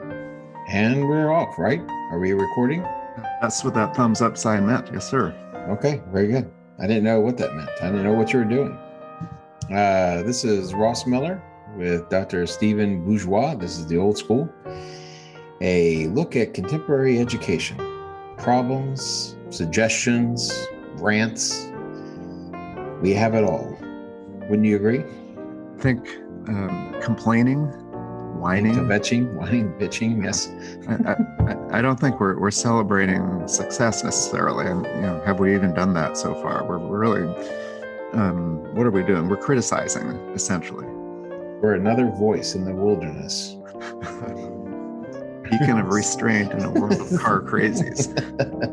And we're off, right? Are we recording? That's what that thumbs up sign meant. Yes, sir. Okay, very good. I didn't know what that meant. I didn't know what you were doing. This is Ross Miller with Dr. Stephen Bourgeois. This is the old school. A look at contemporary education, problems, suggestions, rants. We have it all. Wouldn't you agree? I think complaining, whining, bitching. Yes. I don't think we're celebrating success necessarily, and have we even done that so far? We're really, what are we doing? We're criticizing essentially. We're another voice in the wilderness. Beacon of restraint in a world of car crazies.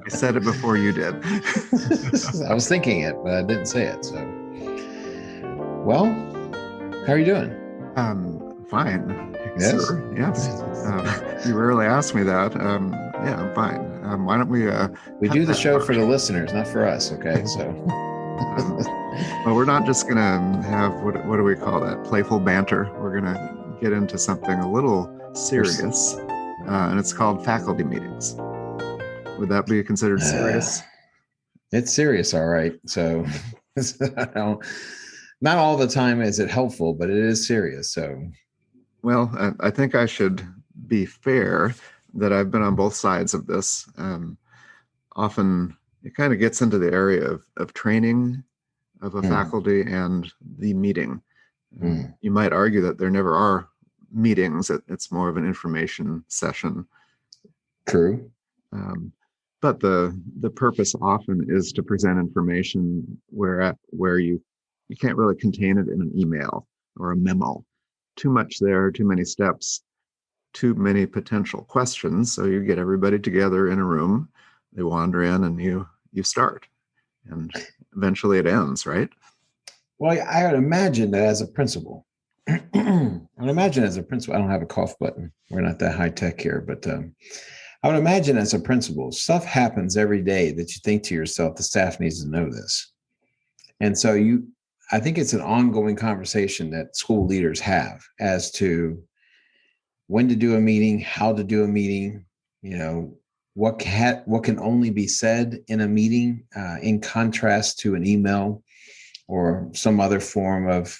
I said it before you did. I was thinking it, but I didn't say it. So, well, how are you doing? Fine. Yes. Sir. Yes. You rarely ask me that. Yeah, I'm fine. Why don't we? We do the show for the listeners, not for us. Okay, so. Well, we're not just gonna have what do we call that? Playful banter. We're gonna get into something a little serious, and it's called faculty meetings. Would that be considered serious? It's serious, all right. So, not all the time is it helpful, but it is serious. So, well, I think I should be fair that I've been on both sides of this. Often it kind of gets into the area of training of a faculty and the meeting. You might argue that there never are meetings. It's more of an information session. True. But the purpose often is to present information where you can't really contain it in an email or a memo. Too much there, too many steps, too many potential questions. So you get everybody together in a room, they wander in, and you start. And eventually it ends, right? Well, I would imagine that as a principal, I don't have a cough button. We're not that high tech here, but I would imagine as a principal, stuff happens every day that you think to yourself, the staff needs to know this. And so I think it's an ongoing conversation that school leaders have as to when to do a meeting, how to do a meeting, what can only be said in a meeting in contrast to an email or some other form of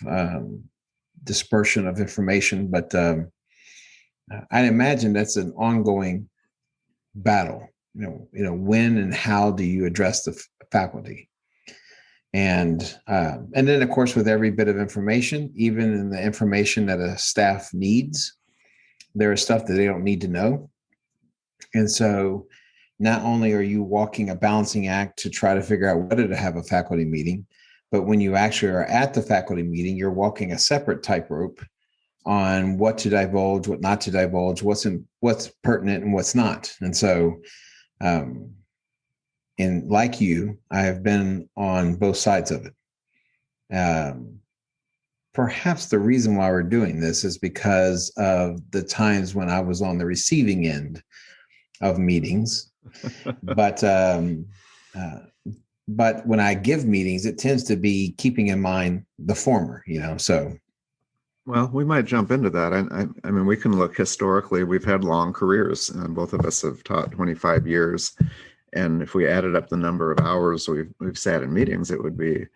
dispersion of information. But I imagine that's an ongoing battle. When and how do you address the faculty? And then, of course, with every bit of information, even in the information that a staff needs, there is stuff that they don't need to know. And so not only are you walking a balancing act to try to figure out whether to have a faculty meeting, but when you actually are at the faculty meeting, you're walking a separate tightrope on what to divulge, what not to divulge, what's pertinent and what's not. And so, and like you, I have been on both sides of it. Perhaps the reason why we're doing this is because of the times when I was on the receiving end of meetings. But when I give meetings, it tends to be keeping in mind the former, so. Well, we might jump into that. I mean, we can look historically. We've had long careers. Both of us have taught 25 years. And if we added up the number of hours we've sat in meetings, it would be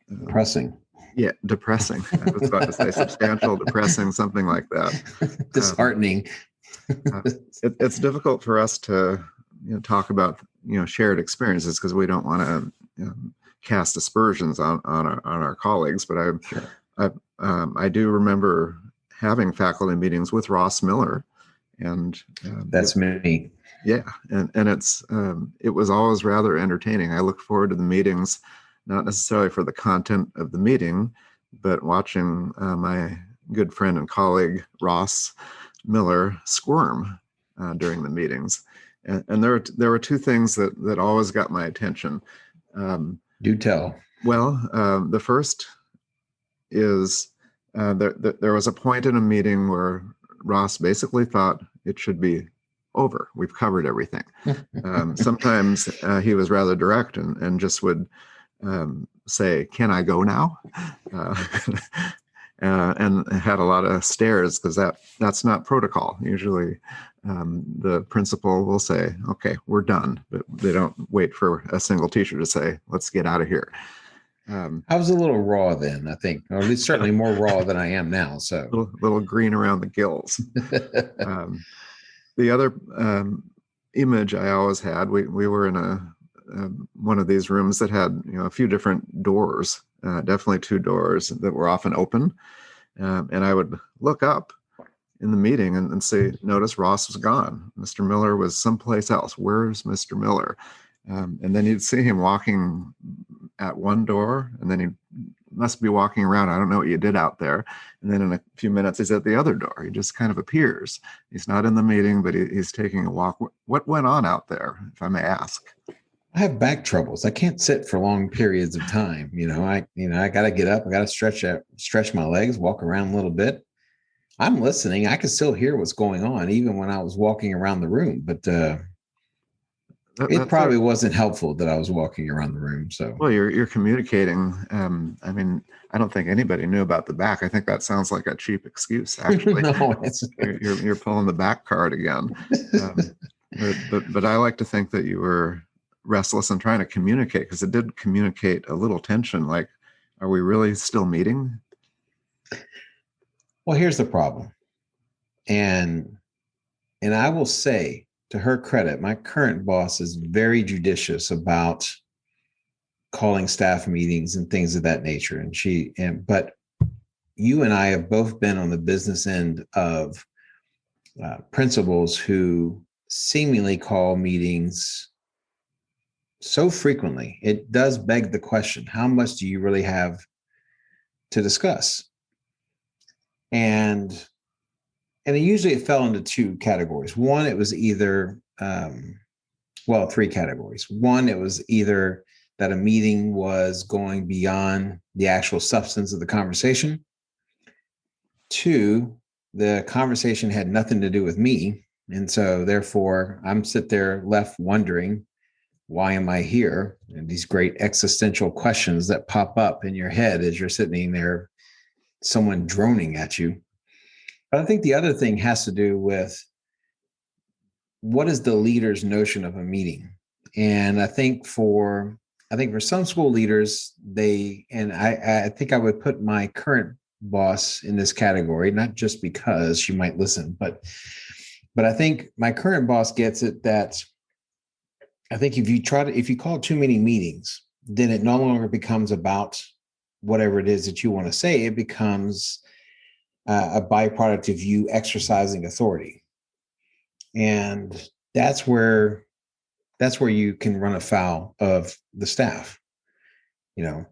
depressing. Yeah, depressing. I was about to say substantial, depressing, something like that. Disheartening. It's difficult for us to talk about shared experiences because we don't want to cast aspersions on our colleagues. But I do remember having faculty meetings with Ross Miller, and that's me. Yeah, and it was always rather entertaining. I look forward to the meetings, not necessarily for the content of the meeting, but watching my good friend and colleague Ross Miller squirm during the meetings. And there were two things that always got my attention. Do tell. Well, the first is there was a point in a meeting where Ross basically thought it should be over. We've covered everything. Sometimes he was rather direct and just would say, "Can I go now?" and had a lot of stares because that's not protocol. Usually the principal will say, okay, we're done, but they don't wait for a single teacher to say, let's get out of here. I was a little raw then, I think, or at least certainly more raw than I am now. So little green around the gills. The other image I always had, we were in one of these rooms that had a few different doors, definitely two doors that were often open, and I would look up in the meeting and say, notice Ross was gone. Mr. Miller was someplace else. Where's Mr. Miller? And then you'd see him walking at one door, and then he must be walking around. I don't know what you did out there. And then in a few minutes, he's at the other door. He just kind of appears. He's not in the meeting, but he's taking a walk. What went on out there, if I may ask? I have back troubles. I can't sit for long periods of time. I got to get up. I got to stretch my legs, walk around a little bit. I'm listening. I can still hear what's going on, even when I was walking around the room. But it probably wasn't helpful that I was walking around the room. So, well, you're communicating. I mean, I don't think anybody knew about the back. I think that sounds like a cheap excuse. Actually, no, you're pulling the back card again. But I like to think that you were restless and trying to communicate, because it did communicate a little tension. Like, are we really still meeting? Well, here's the problem, and I will say, to her credit, my current boss is very judicious about calling staff meetings and things of that nature. But you and I have both been on the business end of principals who seemingly call meetings so frequently. It does beg the question, how much do you really have to discuss? And usually it fell into two categories. One, it was either, three categories. One, it was either that a meeting was going beyond the actual substance of the conversation. Two, the conversation had nothing to do with me. And so therefore, I'm sit there left wondering, why am I here? And these great existential questions that pop up in your head as you're sitting there, someone droning at you. But I think the other thing has to do with, what is the leader's notion of a meeting? And I think for some school leaders, I think I would put my current boss in this category, not just because she might listen, but I think my current boss gets it, that I think if you call too many meetings, then it no longer becomes about whatever it is that you want to say. It becomes a byproduct of you exercising authority. And that's where you can run afoul of the staff, and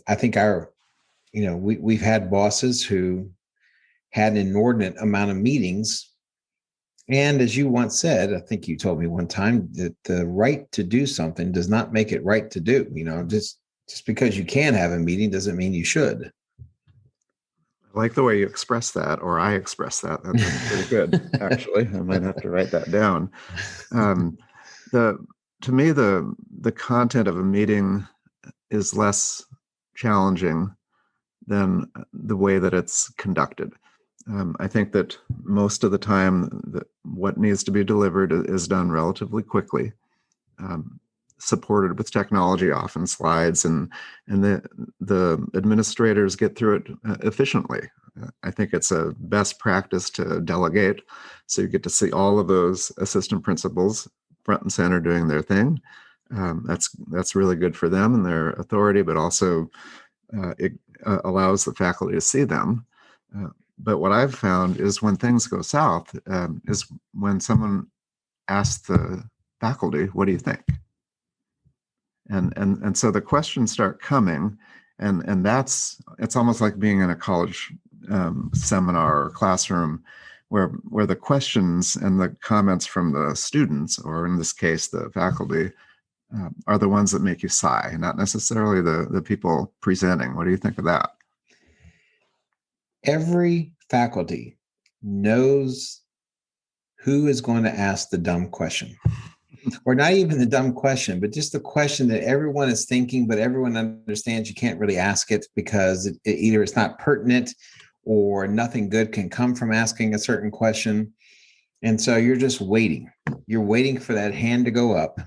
I think we've had bosses who had an inordinate amount of meetings. And as you once said, I think you told me one time, that the right to do something does not make it right to do. Just because you can have a meeting doesn't mean you should. I like the way you express that, or I express that. That's pretty good, actually. I might have to write that down. To me, the content of a meeting is less challenging than the way that it's conducted. I think that most of the time, what needs to be delivered is done relatively quickly, supported with technology, often slides, and the administrators get through it efficiently. I think it's a best practice to delegate, so you get to see all of those assistant principals front and center doing their thing. That's really good for them and their authority, but also it allows the faculty to see them. But what I've found is when things go south, is when someone asks the faculty, "What do you think?" And so the questions start coming, and it's almost like being in a college seminar or classroom, where the questions and the comments from the students, or in this case the faculty, are the ones that make you sigh, not necessarily the people presenting. What do you think of that? Every faculty knows who is going to ask the dumb question. or not even the dumb question, but just the question that everyone is thinking, but everyone understands you can't really ask it because either it's not pertinent or nothing good can come from asking a certain question. And so you're just waiting. You're waiting for that hand to go up.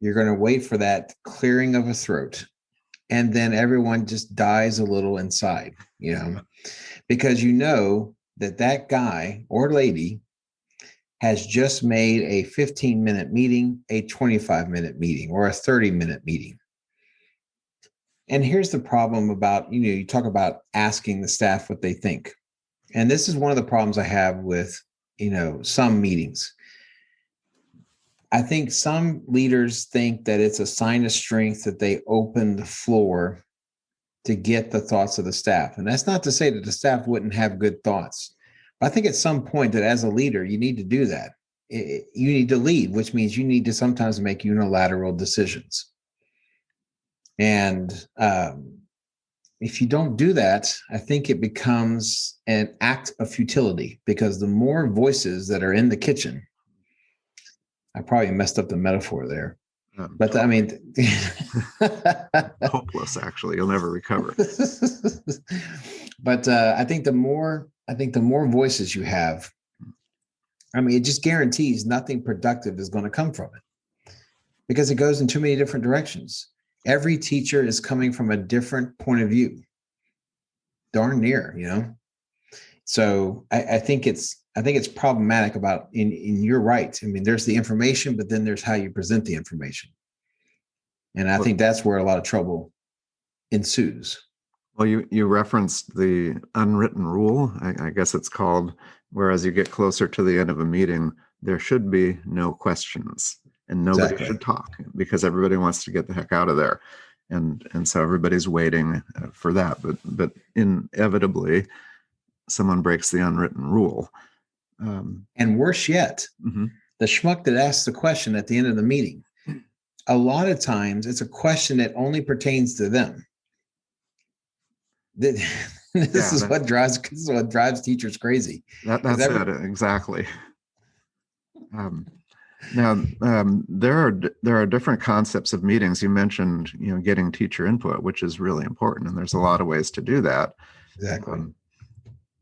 You're going to wait for that clearing of a throat. And then everyone just dies a little inside, because you know that that guy or lady has just made a 15-minute meeting, a 25-minute meeting, or a 30-minute meeting. And here's the problem about, you talk about asking the staff what they think. And this is one of the problems I have with, some meetings. I think some leaders think that it's a sign of strength that they open the floor to get the thoughts of the staff. And that's not to say that the staff wouldn't have good thoughts. But I think at some point that as a leader, you need to do that. You need to lead, which means you need to sometimes make unilateral decisions. And if you don't do that, I think it becomes an act of futility, because the more voices that are in the kitchen, I probably messed up the metaphor there. But I mean, hopeless, actually, you'll never recover. But I think the more voices you have, I mean, it just guarantees nothing productive is going to come from it, because it goes in too many different directions. Every teacher is coming from a different point of view, darn near, So I think it's problematic about, in you're right. I mean, there's the information, but then there's how you present the information. And I think that's where a lot of trouble ensues. Well, you referenced the unwritten rule, I guess it's called, whereas you get closer to the end of a meeting, there should be no questions and nobody should talk, because everybody wants to get the heck out of there. And so everybody's waiting for that. But inevitably, someone breaks the unwritten rule. And worse yet, the schmuck that asks the question at the end of the meeting, a lot of times it's a question that only pertains to them. This is what drives teachers crazy. That's it, exactly. Now, there are different concepts of meetings. You mentioned, getting teacher input, which is really important, and there's a lot of ways to do that. Exactly.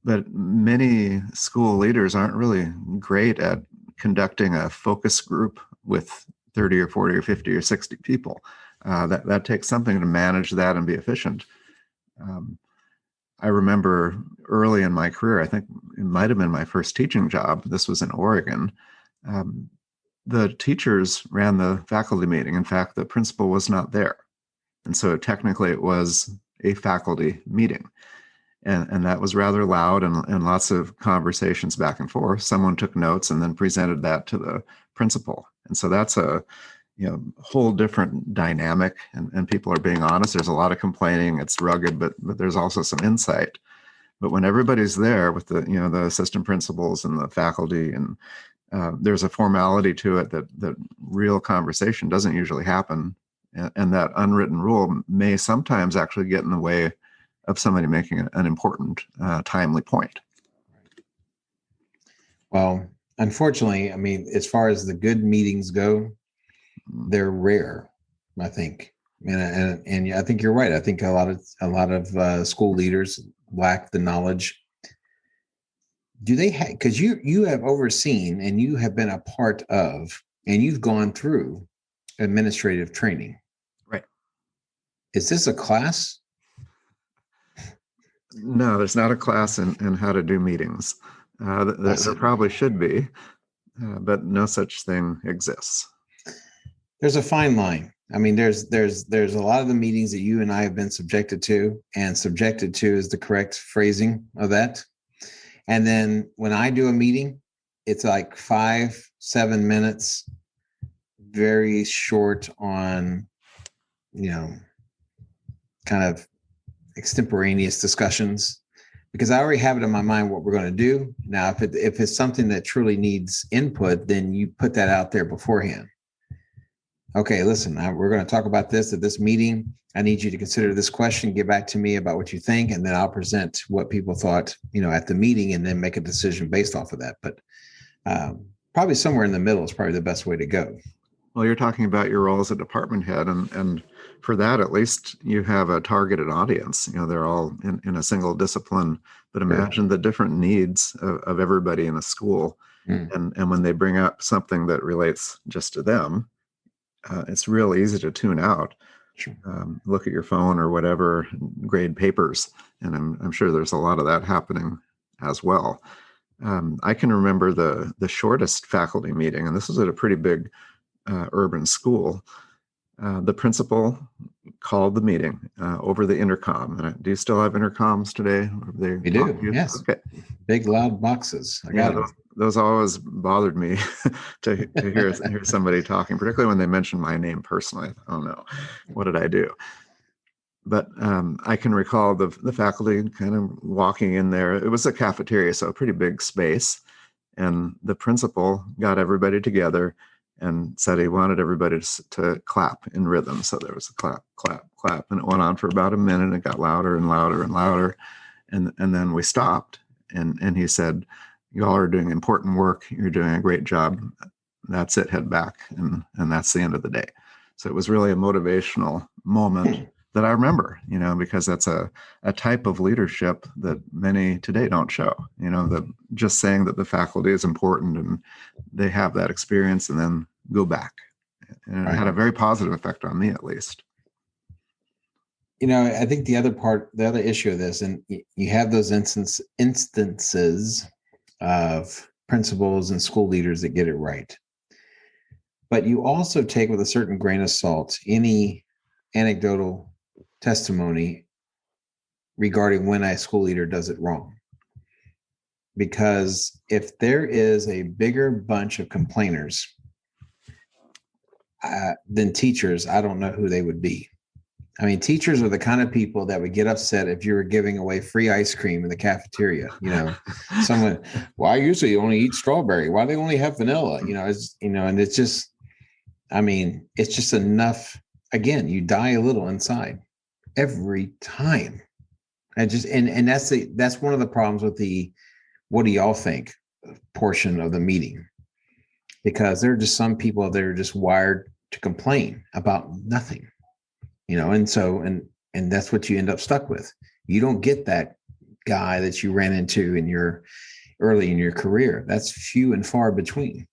But many school leaders aren't really great at conducting a focus group with 30 or 40 or 50 or 60 people. That takes something to manage that and be efficient. I remember early in my career, I think it might have been my first teaching job. This was in Oregon. The teachers ran the faculty meeting. In fact, the principal was not there. And so technically it was a faculty meeting. And that was rather loud and lots of conversations back and forth. Someone took notes and then presented that to the principal. And so that's a whole different dynamic, and people are being honest. There's a lot of complaining. It's rugged, but there's also some insight. But when everybody's there with the assistant principals and the faculty, and there's a formality to it that real conversation doesn't usually happen. And that unwritten rule may sometimes actually get in the way of somebody making an important, timely point. Well, unfortunately, I mean, as far as the good meetings go, they're rare, I think. And I think you're right. I think a lot of school leaders lack the knowledge. Do they have, because you have overseen and you have been a part of, and you've gone through administrative training. Right. Is this a class? No, there's not a class in how to do meetings. There probably should be, but no such thing exists. There's a fine line. I mean, there's a lot of the meetings that you and I have been subjected to, and subjected to is the correct phrasing of that. And then when I do a meeting, it's like 5-7 minutes, very short on, kind of extemporaneous discussions, because I already have it in my mind what we're going to do. Now, if it's something that truly needs input, then you put that out there beforehand. Okay, listen, we're going to talk about this at this meeting. I need you to consider this question, get back to me about what you think, and then I'll present what people thought, at the meeting, and then make a decision based off of that. But probably somewhere in the middle is probably the best way to go. Well, you're talking about your role as a department head, and for that, at least you have a targeted audience. They're all in a single discipline, but Sure. imagine the different needs of everybody in a school. Mm, And when they bring up something that relates just to them, it's real easy to tune out. sure. Look at your phone or whatever, grade papers, and I'm sure there's a lot of that happening as well. I can remember the shortest faculty meeting, and this was at a pretty big urban school. The principal called the meeting over the intercom. And do you still have intercoms today? They We talk do. to you? Yes. Okay. Big loud boxes. I Yeah, got them. those always bothered me to hear somebody talking, particularly when they mentioned my name personally. Oh no, what did I do? But I can recall the faculty kind of walking in there. It was a cafeteria, so a pretty big space. And the principal got everybody together and said he wanted everybody to clap in rhythm. So there was a clap, clap, clap, and it went on for about a minute. It got louder and louder and louder, and then we stopped. And he said, "You all are doing important work. You're doing a great job. That's it. Head back." And that's the end of the day. So it was really a motivational moment that I remember, because that's a type of leadership that many today don't show. The just saying that the faculty is important and they have that experience and then go back. And it had a Right. very positive effect on me, at least. I think the other issue of this, and you have those instances of principals and school leaders that get it right. But you also take with a certain grain of salt any anecdotal testimony regarding when a school leader does it wrong. Because if there is a bigger bunch of complainers than teachers, I don't know who they would be. I mean, teachers are the kind of people that would get upset if you were giving away free ice cream in the cafeteria. Someone, well, I usually only eat strawberry. Why do they only have vanilla? And it's just, I mean, it's just enough. Again, you die a little inside every time. And that's one of the problems with the what do y'all think portion of the meeting, because there are just some people that are just wired to complain about nothing, and that's what you end up stuck with. You don't get that guy that you ran into in your early in your career. That's few and far between.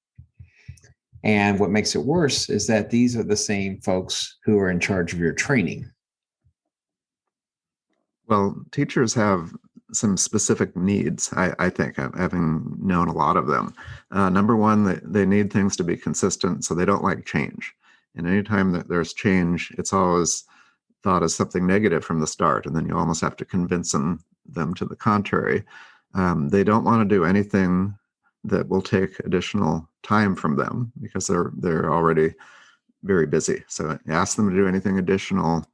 And what makes it worse is that these are the same folks who are in charge of your training. Well, teachers have some specific needs, I think, having known a lot of them. Number one, they need things to be consistent, so they don't like change. And anytime that there's change, it's always thought as something negative from the start, and then you almost have to convince them to the contrary. They don't want to do anything that will take additional time from them because they're already very busy. So ask them to do anything additional,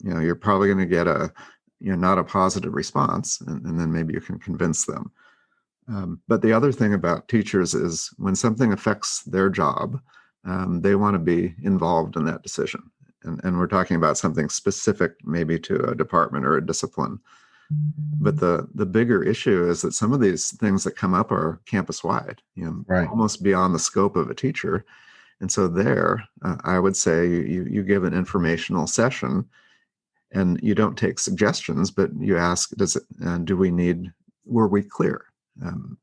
you're probably going to get not a positive response, and then maybe you can convince them. But the other thing about teachers is when something affects their job, they want to be involved in that decision. And we're talking about something specific, maybe to a department or a discipline. But the bigger issue is that some of these things that come up are campus wide, Right. almost beyond the scope of a teacher. And so I would say you give an informational session, and you don't take suggestions, but you ask, were we clear? And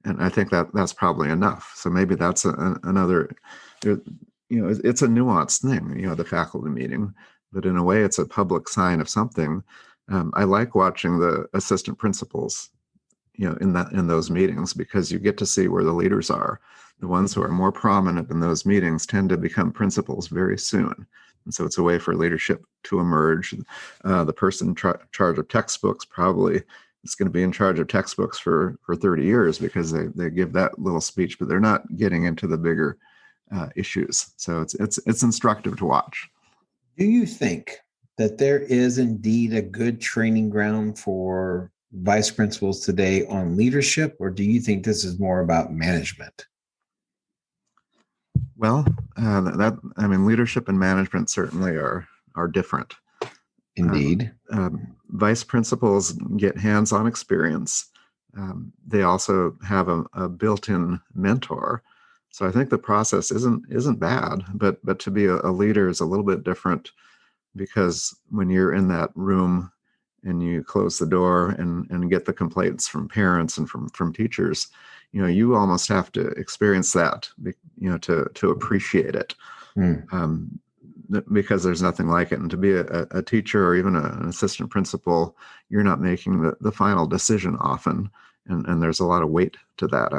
I think that's probably enough. So maybe that's another, it's a nuanced thing, the faculty meeting, but in a way it's a public sign of something. I like watching the assistant principals, in those meetings, because you get to see where the leaders are. The ones who are more prominent in those meetings tend to become principals very soon. And so it's a way for leadership to emerge. The person in charge of textbooks probably is going to be in charge of textbooks for 30 years because they give that little speech, but they're not getting into the bigger issues. So it's instructive to watch. Do you think that there is indeed a good training ground for vice principals today on leadership, or do you think this is more about management? Well, leadership and management certainly are different. Indeed. Vice principals get hands-on experience. They also have a built-in mentor. So I think the process isn't bad, but to be a leader is a little bit different, because when you're in that room and you close the door and get the complaints from parents and from teachers, you almost have to experience that, to appreciate it. Um, because there's nothing like it. And to be a teacher or even an assistant principal, you're not making the final decision often. And there's a lot of weight to that.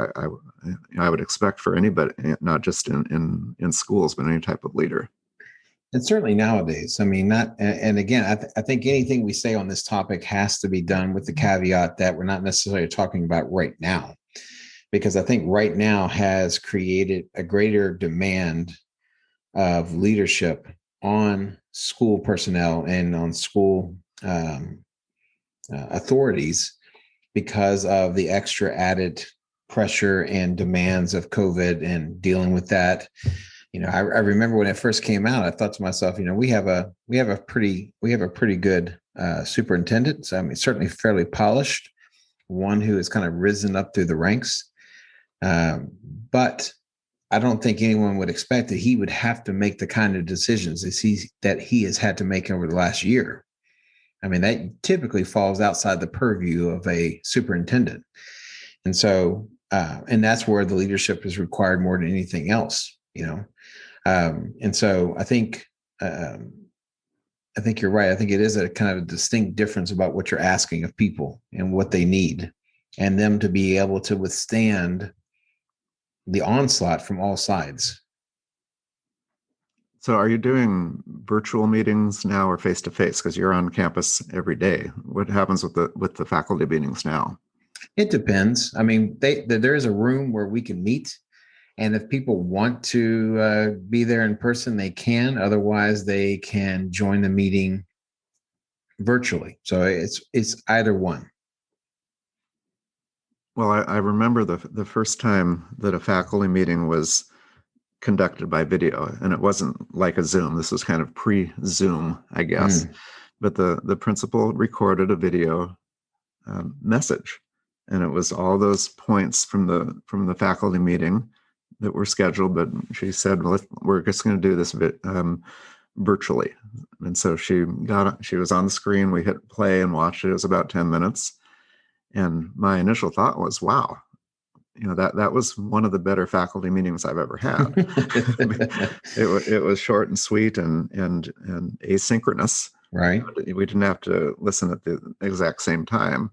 I would expect for anybody, not just in schools, but any type of leader. And certainly nowadays, I mean, and again, I think anything we say on this topic has to be done with the caveat that we're not necessarily talking about right now, because I think right now has created a greater demand of leadership on school personnel and on school authorities because of the extra added pressure and demands of COVID and dealing with that. I remember when it first came out, I thought to myself, we have a pretty good superintendent. So, I mean, certainly fairly polished, one who has kind of risen up through the ranks. But I don't think anyone would expect that he would have to make the kind of decisions that he has had to make over the last year. I mean, that typically falls outside the purview of a superintendent. And so, and that's where the leadership is required more than anything else, And so I think you're right. I think it is a kind of a distinct difference about what you're asking of people and what they need, and them to be able to withstand the onslaught from all sides. So are you doing virtual meetings now or face-to-face? Because you're on campus every day. What happens with the faculty meetings now? It depends. I mean, there is a room where we can meet, and if people want to be there in person, they can. Otherwise, they can join the meeting virtually. So it's either one. Well, I remember the first time that a faculty meeting was conducted by video, and it wasn't like a Zoom. This was kind of pre-Zoom, I guess. But the principal recorded a video message, and it was all those points from the faculty meeting that were scheduled. But she said, well, we're just going to do this virtually. And so she was on the screen. We hit play and watched it. It was about 10 minutes. And my initial thought was, wow, that was one of the better faculty meetings I've ever had. It was short and sweet and asynchronous. Right. We didn't have to listen at the exact same time.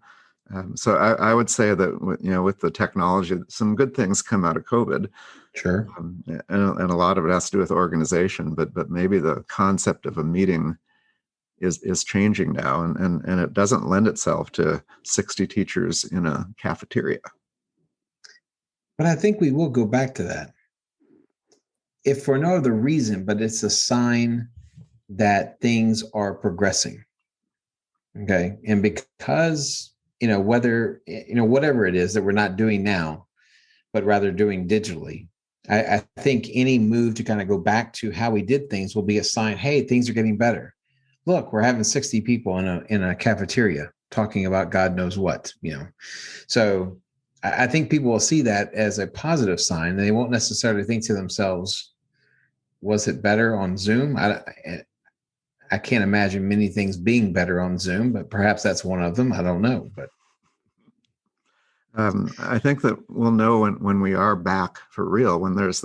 So I would say that with the technology, some good things come out of COVID. Sure. And a lot of it has to do with organization, but maybe the concept of a meeting is changing now, and it doesn't lend itself to 60 teachers in a cafeteria. But I think we will go back to that, if for no other reason, but it's a sign that things are progressing. Okay. And because, whether, whatever it is that we're not doing now, but rather doing digitally, I think any move to kind of go back to how we did things will be a sign, hey, things are getting better. Look, we're having 60 people in a cafeteria talking about God knows what, So I think people will see that as a positive sign. They won't necessarily think to themselves, was it better on Zoom? I can't imagine many things being better on Zoom, but perhaps that's one of them. I don't know. But I think that we'll know when we are back for real, when there's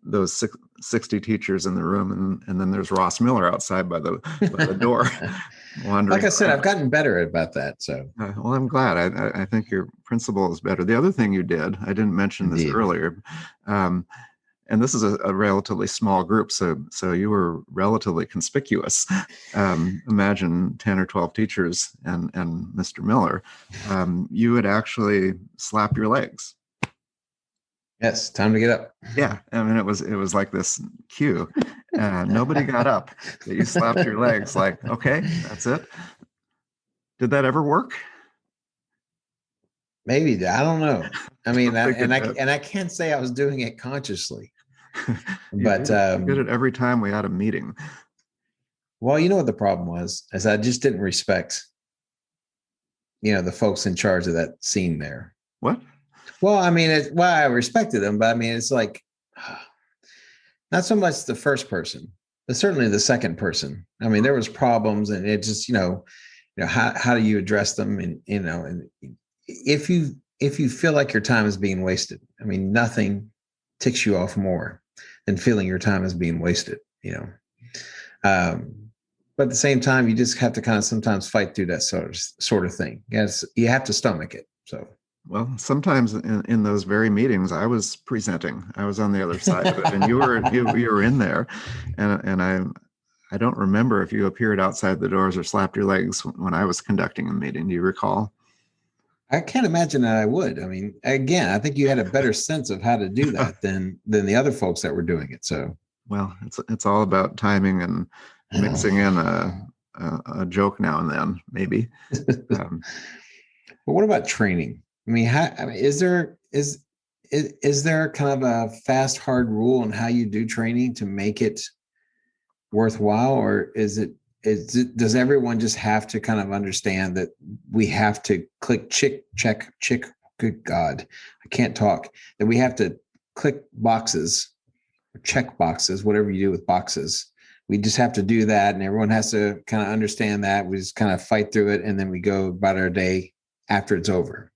those 60 teachers in the room, and then there's Ross Miller outside by the door wandering. Like I said, I've gotten better about that. So well, I'm glad. I think your principal is better. The other thing you did, I didn't mention this earlier, and this is a relatively small group, so you were relatively conspicuous. Imagine 10 or 12 teachers and Mr. Miller. You would actually slap your legs. Yes, time to get up. Yeah, I mean, it was like this cue. Nobody got up. You slapped your legs like, okay, that's it. Did that ever work? Maybe. I don't know. I mean, I can't say I was doing it consciously. But you did it every time we had a meeting. Well, you know what the problem was, is I just didn't respect, the folks in charge of that scene there. What? Well, I mean, I respected them, but I mean, it's like not so much the first person, but certainly the second person. I mean, there was problems, and it just, how do you address them? And, and if you feel like your time is being wasted, I mean, nothing ticks you off more than feeling your time is being wasted, but at the same time, you just have to kind of sometimes fight through that sort of thing. Yes, you have to stomach it. So, well, sometimes in those very meetings, I was presenting. I was on the other side of it, and you were in there, and I don't remember if you appeared outside the doors or slapped your legs when I was conducting a meeting. Do you recall? I can't imagine that I would. I mean, again, I think you had a better sense of how to do that than the other folks that were doing it. So, well, it's all about timing and mixing in a joke now and then, maybe. But what about training? I mean, is there kind of a fast, hard rule on how you do training to make it worthwhile, or does everyone just have to kind of understand that we have to click check, good God, I can't talk, that we have to click boxes, or check boxes, whatever you do with boxes. We just have to do that, and everyone has to kind of understand that. We just kind of fight through it, and then we go about our day after it's over.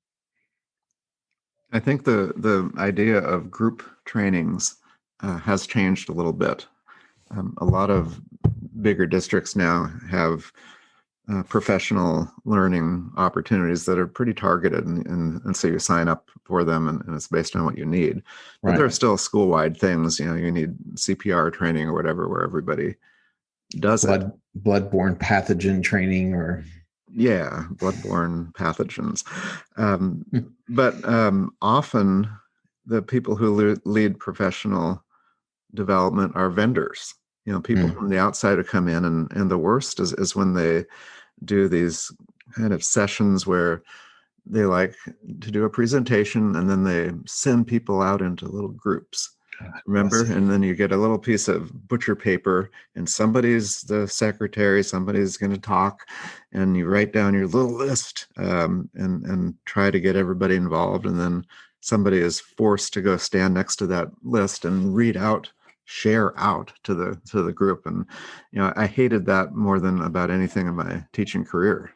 I think the idea of group trainings has changed a little bit. A lot of bigger districts now have professional learning opportunities that are pretty targeted, and so you sign up for them, and it's based on what you need. But there are still school-wide things. You need CPR training or whatever, where everybody does bloodborne pathogen training, or bloodborne pathogens. But often the people who lead professional development are vendors. People from the outside who come in, and the worst is when they do these kind of sessions where they like to do a presentation and then they send people out into little groups. Remember? And then you get a little piece of butcher paper, and somebody's the secretary, somebody's going to talk, and you write down your little list and try to get everybody involved. And then somebody is forced to go stand next to that list and share out to the group. And I hated that more than about anything in my teaching career.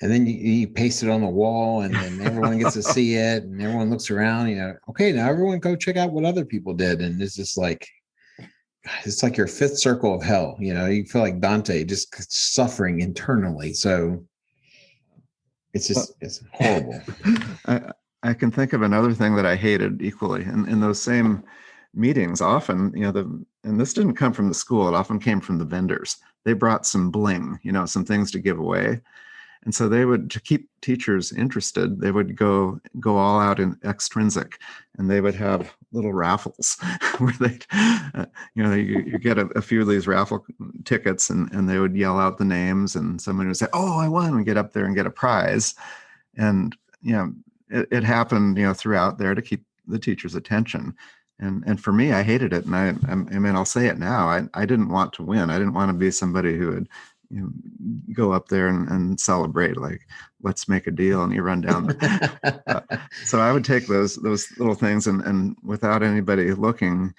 And then you paste it on the wall, and then everyone gets to see it, and everyone looks around, okay, now everyone go check out what other people did. And it's just like, it's like your fifth circle of hell. You feel like Dante just suffering internally. So it's horrible. I can think of another thing that I hated equally in those same meetings. Often, and this didn't come from the school, it often came from the vendors. They brought some bling, some things to give away. And so they would, to keep teachers interested, they would go all out in extrinsic, and they would have little raffles where they, you get a few of these raffle tickets, and they would yell out the names, and someone would say, "Oh, I won," and get up there and get a prize. And it happened, throughout there to keep the teacher's attention. And for me, I hated it. And I mean, I'll say it now. I didn't want to win. I didn't want to be somebody who would go up there and celebrate, like, let's make a deal, and you run down. So I would take those little things, and without anybody looking,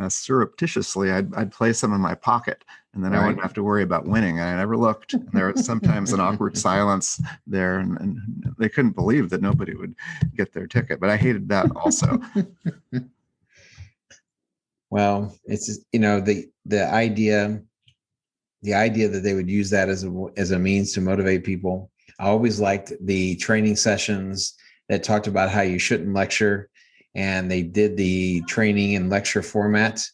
surreptitiously, I'd place them in my pocket, and then I wouldn't have to worry about winning. And I never looked. And there was sometimes an awkward silence there, and they couldn't believe that nobody would get their ticket. But I hated that also. Well, it's just, the idea that they would use that as a means to motivate people. I always liked the training sessions that talked about how you shouldn't lecture, and they did the training in lecture format,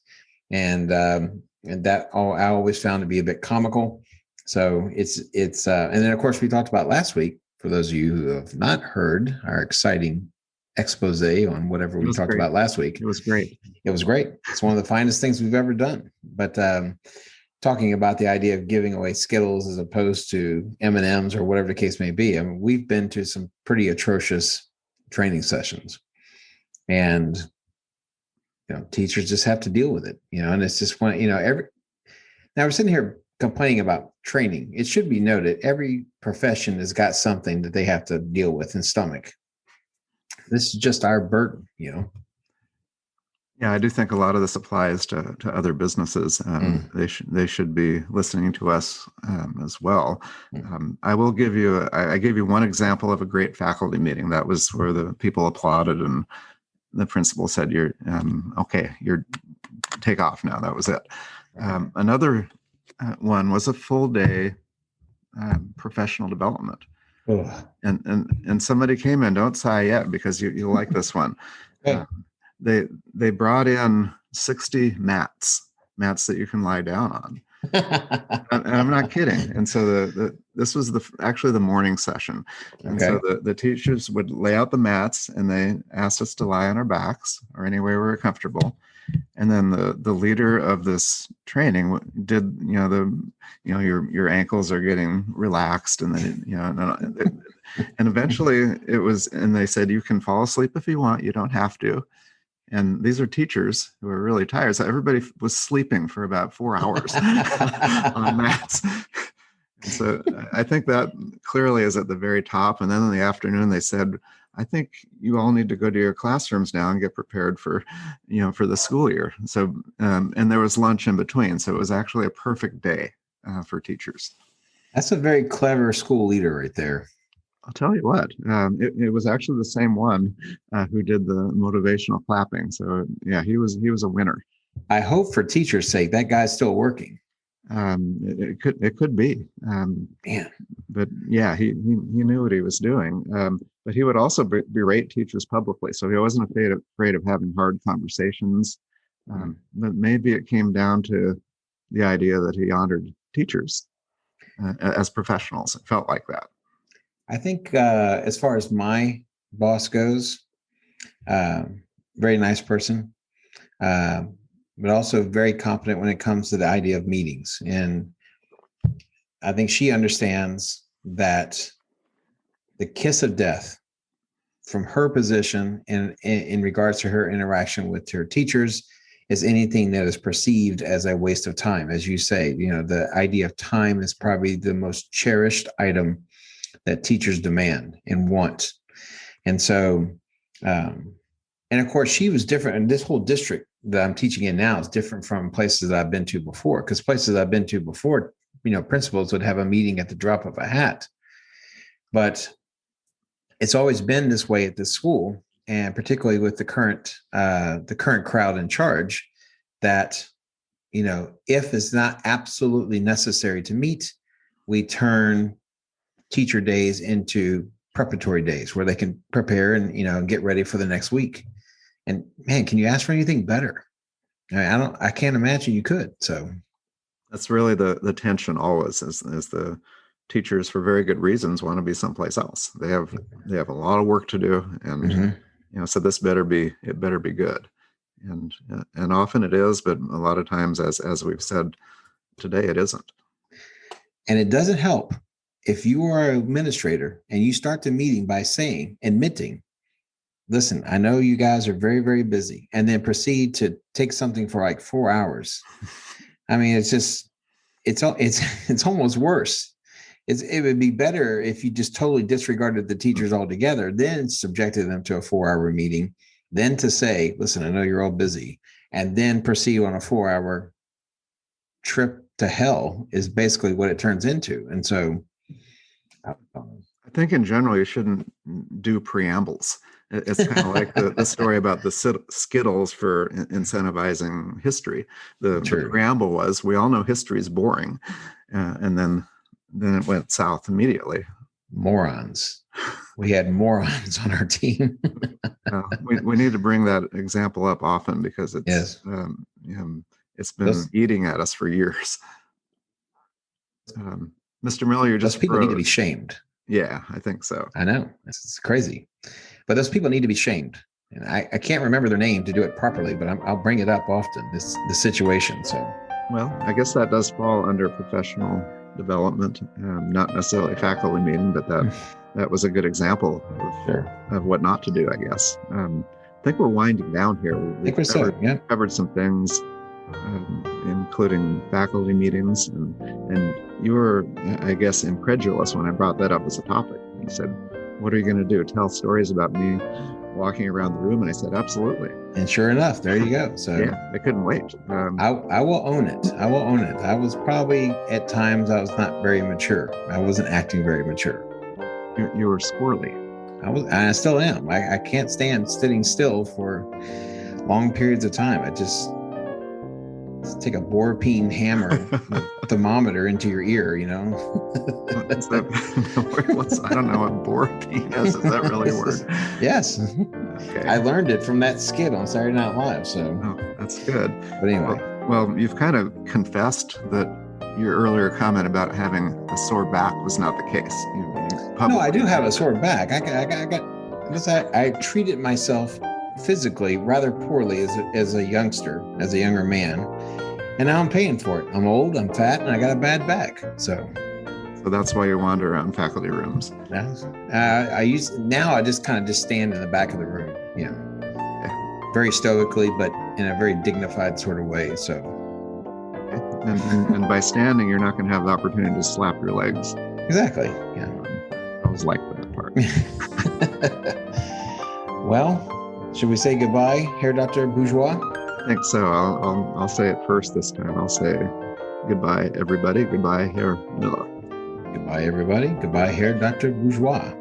and that I always found to be a bit comical. So it's and then of course we talked about last week, for those of you who have not heard our exciting expose on whatever we talked about last week. It was great. It's one of the finest things we've ever done. But talking about the idea of giving away Skittles as opposed to M&Ms or whatever the case may be. I mean, we've been to some pretty atrocious training sessions, and teachers just have to deal with it. And it's just now we're sitting here complaining about training. It should be noted, every profession has got something that they have to deal with and stomach. This is just our burden, Yeah, I do think a lot of this applies to other businesses. Mm, They should be listening to us as well. mm. I will give you I gave you one example of a great faculty meeting. That was where the people applauded and the principal said, "You're okay. You're take off now." That was it. Another one was a full day professional development, Ugh. and somebody came in. Don't sigh yet because you'll like this one. Uh, Okay. they brought in 60 mats that you can lie down on. And I'm not kidding. And so this was actually the morning session. And so Okay. the teachers would lay out the mats and they asked us to lie on our backs or anywhere we were comfortable. And then the leader of this training did, your ankles are getting relaxed, and then, and eventually it was, and they said, you can fall asleep if you want, you don't have to. And these are teachers who are really tired. So everybody was sleeping for about 4 hours on mats. And so I think that clearly is at the very top. And then in the afternoon, they said, I think you all need to go to your classrooms now and get prepared for, for the school year. So, and there was lunch in between. So it was actually a perfect day for teachers. That's a very clever school leader right there. I'll tell you what, it was actually the same one who did the motivational clapping. So yeah, he was a winner. I hope for teachers' sake that guy's still working. It could be, Man. but yeah, he knew what he was doing. But he would also berate teachers publicly, so he wasn't afraid of having hard conversations. But maybe it came down to the idea that he honored teachers as professionals. It felt like that. I think as far as my boss goes, very nice person, but also very competent when it comes to the idea of meetings. And I think she understands that the kiss of death from her position in regards to her interaction with her teachers is anything that is perceived as a waste of time. As you say, the idea of time is probably the most cherished item that teachers demand and want. And so, and of course, she was different. And this whole district that I'm teaching in now is different from places that I've been to before, because places I've been to before, principals would have a meeting at the drop of a hat. But it's always been this way at this school, and particularly with the current crowd in charge, that, if it's not absolutely necessary to meet, we turn teacher days into preparatory days where they can prepare and get ready for the next week. And man, can you ask for anything better? I can't imagine you could. So that's really the tension always is the teachers, for very good reasons, want to be someplace else. They have a lot of work to do, and so this better be good, and often it is, but a lot of times, as we've said today, it isn't. And it doesn't help if you are an administrator and you start the meeting by admitting, listen, I know you guys are very, very busy, and then proceed to take something for like 4 hours. I mean, it's almost worse. It would be better if you just totally disregarded the teachers altogether, then subjected them to a 4-hour meeting, then to say, listen, I know you're all busy, and then proceed on a 4-hour trip to hell is basically what it turns into. And so I think in general, you shouldn't do preambles. It's kind of like the story about the Skittles for incentivizing history. The preamble was, we all know history is boring. And then it went south immediately. Morons. We had morons on our team. We need to bring that example up often because it's been eating at us for years. Mr. Miller, those people need to be shamed. Yeah, I think so. I know. It's crazy. But those people need to be shamed. And I can't remember their name to do it properly, but I'll bring it up often, this situation. So, well, I guess that does fall under professional development, not necessarily a faculty meeting, but that was a good example of what not to do, I guess. I think we're winding down here. We've covered some things, including faculty meetings, and you were, I guess, incredulous when I brought that up as a topic. You said, what are you going to do? Tell stories about me walking around the room? And I said, absolutely. And sure enough, there you go. So yeah, I couldn't wait. I will own it. I will own it. I was probably at times I was not very mature. I wasn't acting very mature. You were squirrely. I still am. I can't stand sitting still for long periods of time. I just take a bore-peen hammer thermometer into your ear, What's that? I don't know what bore-peen is. Is that really a word? Yes. Okay. I learned it from that skit on Saturday Night Live. So that's good. But anyway. Well, you've kind of confessed that your earlier comment about having a sore back was not the case. No, I do have a sore back. I treated myself physically rather poorly as a youngster, as a younger man, and now I'm paying for it. I'm old, I'm fat, and I got a bad back. So that's why you wander around faculty rooms. I just kind of stand in the back of the room, very stoically, but in a very dignified sort of way. So, and by standing, you're not going to have the opportunity to slap your legs. Exactly. Yeah. I was like that part. Well, should we say goodbye, Herr Dr. Bourgeois? I think so. I'll say it first this time. I'll say goodbye, everybody. Goodbye, Herr Miller. Goodbye, everybody. Goodbye, Herr Dr. Bourgeois.